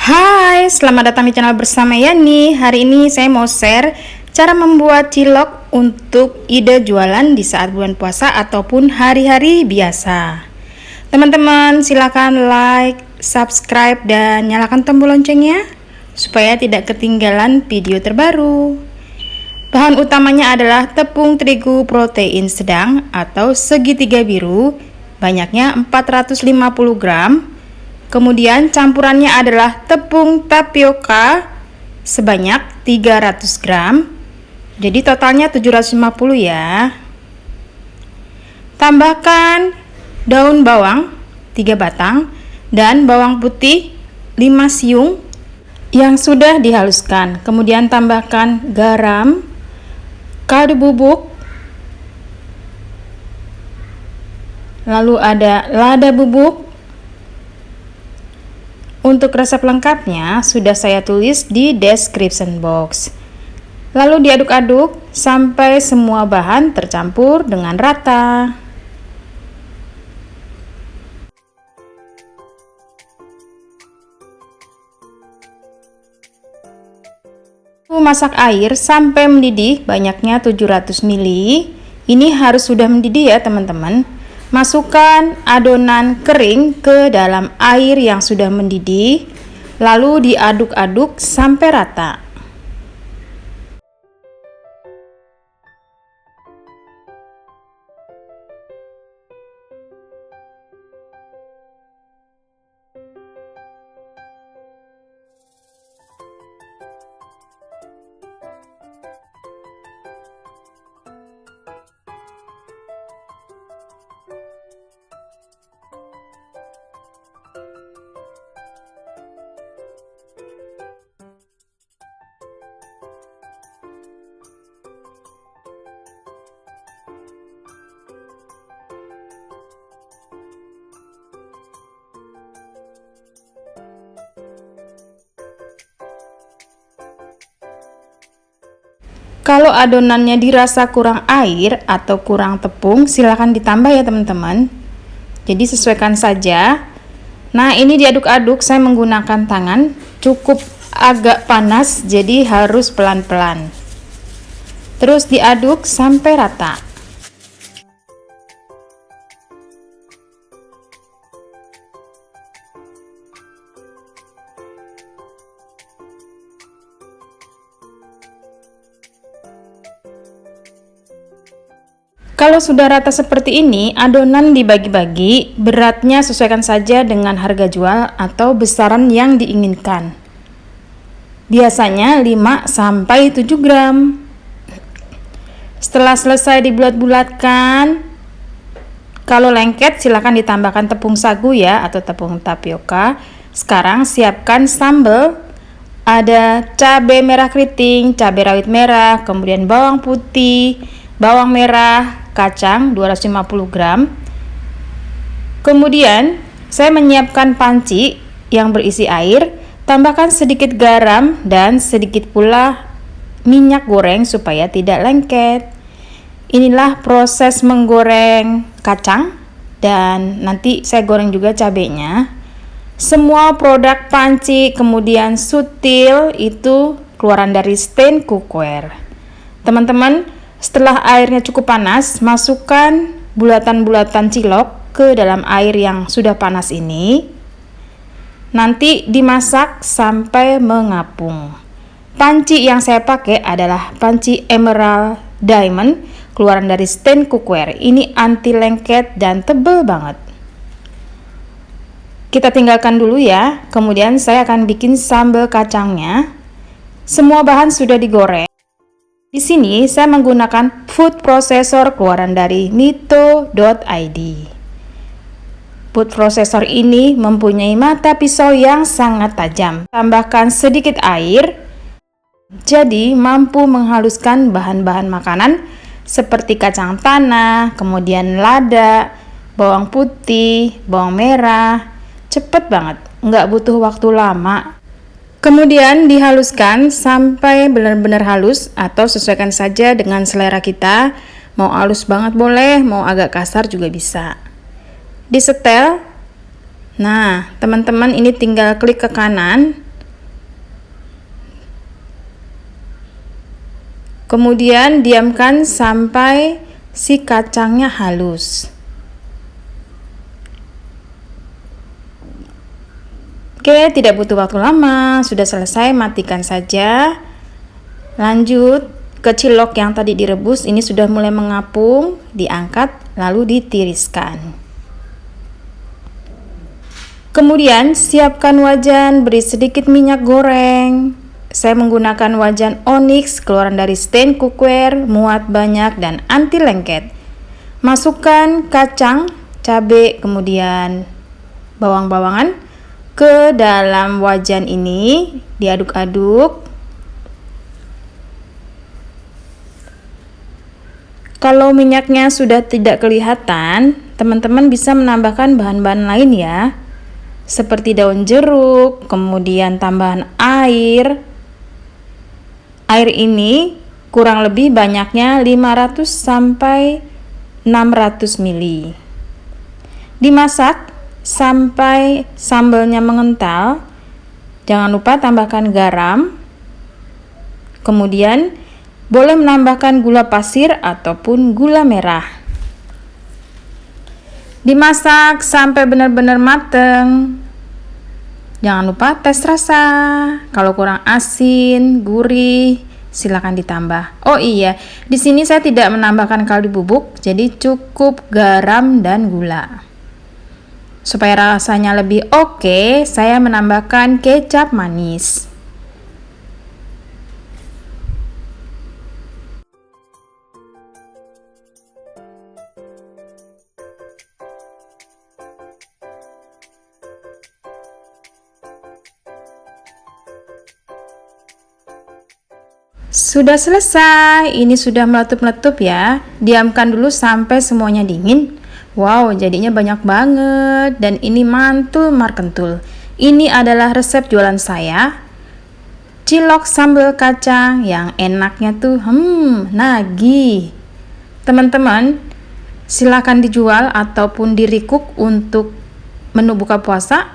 Hai, selamat datang di channel bersama Yani. Hari ini saya mau share cara membuat cilok untuk ide jualan di saat bulan puasa ataupun hari-hari biasa. Teman-teman silakan like, subscribe, dan nyalakan tombol loncengnya supaya tidak ketinggalan video terbaru. Bahan utamanya adalah tepung terigu protein sedang atau segitiga biru, banyaknya 450 gram. Kemudian campurannya adalah tepung tapioka sebanyak 300 gram. Jadi totalnya 750 ya. Tambahkan daun bawang 3 batang dan bawang putih 5 siung yang sudah dihaluskan. Kemudian tambahkan garam, kaldu bubuk, lalu ada lada bubuk. Untuk resep lengkapnya sudah saya tulis di description box. Lalu diaduk-aduk sampai semua bahan tercampur dengan rata. Masak air sampai mendidih, banyaknya 700 ml. Ini harus sudah mendidih ya teman-teman. Masukkan adonan kering ke dalam air yang sudah mendidih, lalu diaduk-aduk sampai rata. Kalau adonannya dirasa kurang air atau kurang tepung, silahkan ditambah ya teman-teman. Jadi sesuaikan saja. Nah, ini diaduk-aduk, saya menggunakan tangan, cukup agak panas, jadi harus pelan-pelan. Terus diaduk sampai rata. Kalau sudah rata seperti ini, adonan dibagi-bagi, beratnya sesuaikan saja dengan harga jual atau besaran yang diinginkan. Biasanya 5-7 gram. Setelah selesai dibulat-bulatkan, kalau lengket silakan ditambahkan tepung sagu ya atau tepung tapioka. Sekarang siapkan sambal. Ada cabai merah keriting, cabai rawit merah, kemudian bawang putih, bawang merah, kacang 250 gram. Kemudian saya menyiapkan panci yang berisi air, tambahkan sedikit garam dan sedikit pula minyak goreng supaya tidak lengket. Inilah proses menggoreng kacang dan nanti saya goreng juga cabenya. Semua produk panci kemudian sutil itu keluaran dari stand cookware. Teman-teman, setelah airnya cukup panas, masukkan bulatan-bulatan cilok ke dalam air yang sudah panas ini. Nanti dimasak sampai mengapung. Panci yang saya pakai adalah panci Emerald Diamond, keluaran dari stand cookware. Ini anti lengket dan tebal banget. Kita tinggalkan dulu ya. Kemudian saya akan bikin sambal kacangnya. Semua bahan sudah digoreng. Di sini saya menggunakan food processor keluaran dari nito.id. Food processor ini mempunyai mata pisau yang sangat tajam. Tambahkan sedikit air, jadi mampu menghaluskan bahan-bahan makanan seperti kacang tanah, kemudian lada, bawang putih, bawang merah. Cepet banget, nggak butuh waktu lama. Kemudian dihaluskan sampai benar-benar halus atau sesuaikan saja dengan selera kita. Mau halus banget boleh, mau agak kasar juga bisa. Disetel. Nah, teman-teman ini tinggal klik ke kanan Kemudian diamkan sampai si kacangnya halus. Oke, tidak butuh waktu lama, sudah selesai, matikan saja. Lanjut ke cilok yang tadi direbus, ini sudah mulai mengapung, diangkat lalu ditiriskan. Kemudian siapkan wajan, beri sedikit minyak goreng. Saya menggunakan wajan onyx keluaran dari stain cookware, muat banyak dan anti lengket. Masukkan kacang, cabai, kemudian bawang-bawangan ke dalam wajan ini, diaduk-aduk. Kalau minyaknya sudah tidak kelihatan, teman-teman bisa menambahkan bahan-bahan lain ya, seperti daun jeruk, kemudian tambahan air. Air ini kurang lebih banyaknya 500 sampai 600 ml. Dimasak sampai sambalnya mengental. Jangan lupa tambahkan garam. Kemudian boleh menambahkan gula pasir ataupun gula merah. Dimasak sampai benar-benar matang. Jangan lupa tes rasa. Kalau kurang asin, gurih, silakan ditambah. Oh iya, di sini saya tidak menambahkan kaldu bubuk, jadi cukup garam dan gula. Supaya rasanya lebih oke, saya menambahkan kecap manis. Sudah selesai, ini sudah meletup-meletup ya. Diamkan dulu sampai semuanya dingin. Wow, jadinya banyak banget dan ini mantul markentul. Ini adalah resep jualan saya. Cilok sambal kacang yang enaknya tuh nagih. Teman-teman, silakan dijual ataupun di-recook untuk menu buka puasa.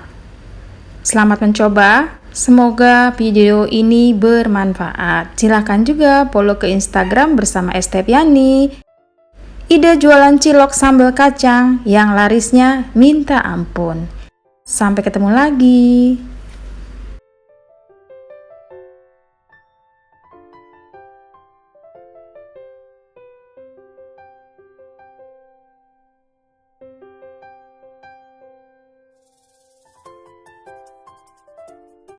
Selamat mencoba. Semoga video ini bermanfaat. Silakan juga follow ke Instagram bersama Estepiani. Ide jualan cilok sambal kacang yang larisnya minta ampun. Sampai ketemu lagi.